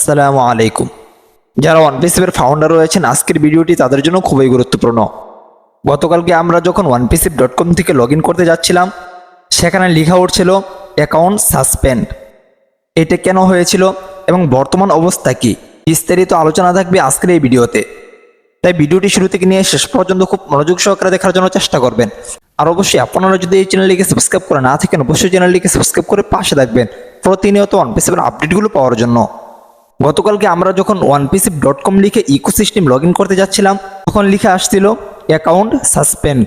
আসসালামু আলাইকুম। যারা ওয়ানপিসিপের ফাউন্ডার রয়েছেন, আজকের ভিডিওটি তাদের জন্য খুবই গুরুত্বপূর্ণ। গতকালকে আমরা যখন onepisip.com থেকে লগ ইন করতে যাচ্ছিলাম, সেখানে লেখা উঠছিল অ্যাকাউন্ট সাসপেন্ড। এটা কেন হয়েছিল এবং বর্তমান অবস্থা কি, বিস্তারিত আলোচনা থাকবে আজকের এই ভিডিওতে। তাই ভিডিওটি শুরু থেকে নিয়ে শেষ পর্যন্ত খুব মনোযোগ সহকারে দেখার জন্য চেষ্টা করবেন। আর অবশ্যই আপনারা যদি এই চ্যানেলটিকে সাবস্ক্রাইব করে না থাকেন, অবশ্যই চ্যানেলটিকে সাবস্ক্রাইব করে পাশে থাকবেন প্রতিনিয়ত ওয়ানপিসিপের আপডেটগুলো পাওয়ার জন্য। গতকালকে আমরা যখন onepisip.com লিখে ইকোসিস্টেম লগ ইন করতে যাচ্ছিলাম, তখন লিখে আসছিল অ্যাকাউন্ট সাসপেন্ড।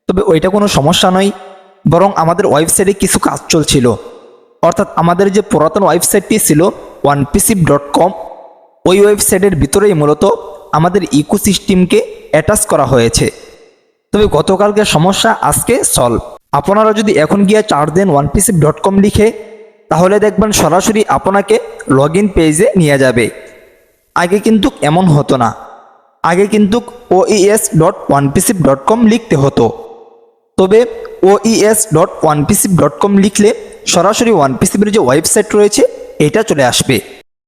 তবে ওইটা কোনো সমস্যা নয়, বরং আমাদের ওয়েবসাইটে কিছু কাজ চলছিল। অর্থাৎ আমাদের যে পুরাতন ওয়েবসাইটটি ছিল onepisip.com, ওই ওয়েবসাইটের ভিতরেই মূলত আমাদের ইকোসিস্টেমকে অ্যাটাচ করা হয়েছে। তবে গতকালকের সমস্যা আজকে সলভ। আপনারা যদি এখন গিয়ে চার্জ দেন onepisip.com লিখে, তাহলে দেখবেন সরাসরি আপনাকে লগ ইন পেজে নিয়ে যাবে। আগে কিন্তু এমন হতো না, আগে কিন্তু oes.onepisip.com লিখতে হতো। তবে oes.onepisip.com লিখলে সরাসরি ওয়ানপিসিপের যে ওয়েবসাইট রয়েছে এটা চলে আসবে।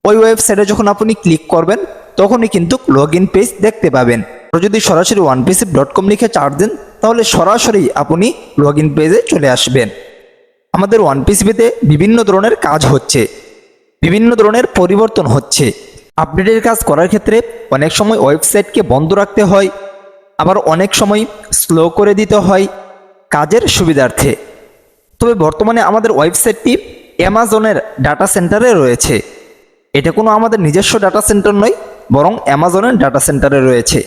ওই ওয়েবসাইটে যখন আপনি ক্লিক করবেন, তখনই কিন্তু লগ ইন পেজ দেখতে পাবেন। আর যদি সরাসরি onepisip.com লিখে চার্জ দেন, তাহলে সরাসরি আপনি লগ ইন পেজে চলে আসবেন। আমাদের ওয়ানপিসিপিতে বিভিন্ন ধরনের কাজ হচ্ছে, বিভিন্ন ধরনের পরিবর্তন হচ্ছে। আপডেটের কাজ করার ক্ষেত্রে অনেক সময় ওয়েবসাইটকে বন্ধ রাখতে হয়, আবার অনেক সময় স্লো করে দিতে হয় কাজের সুবিধার্থে। তবে বর্তমানে আমাদের ওয়েবসাইটটি অ্যামাজনের ডাটা সেন্টারে রয়েছে। এটা কোনো আমাদের নিজস্ব ডাটা সেন্টার নয়, বরং অ্যামাজনের ডাটা সেন্টারে রয়েছে।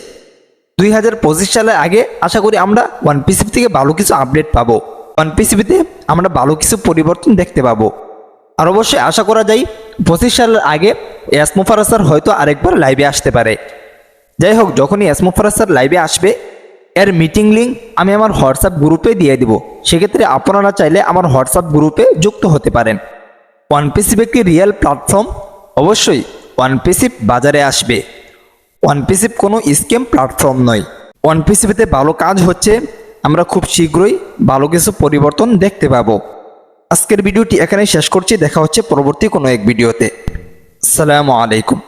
2025 সালের আগে আশা করি আমরা ওয়ানপিসিপি থেকে ভালো কিছু আপডেট পাবো, ওয়ানপিসিপিতে আমরা ভালো কিছু পরিবর্তন দেখতে পাবো। আর অবশ্যই আশা করা যায় 25 সালের আগে এসমোফারাজ স্যার হয়তো আরেকবার লাইভে আসতে পারে। যাই হোক, যখনই এসমোফারাজ স্যার লাইভে আসবে, এর মিটিং লিঙ্ক আমি আমার হোয়াটসঅ্যাপ গ্রুপে দিয়ে দিব। সেক্ষেত্রে আপনারা চাইলে আমার হোয়াটসঅ্যাপ গ্রুপে যুক্ত হতে পারেন। ওয়ানপিসিপ একটি রিয়েল প্ল্যাটফর্ম, অবশ্যই ওয়ানপিসিপ বাজারে আসবে। ওয়ানপিসিপ কোনো স্ক্যাম প্ল্যাটফর্ম নয়। ওয়ানপিসিপিতে ভালো কাজ হচ্ছে, আমরা খুব শীঘ্রই ভালো কিছু পরিবর্তন দেখতে পাবো। আজকের ভিডিওটি এখানেই শেষ করছি, দেখা হচ্ছে পরবর্তী কোনো এক ভিডিওতে। আসসালামু আলাইকুম।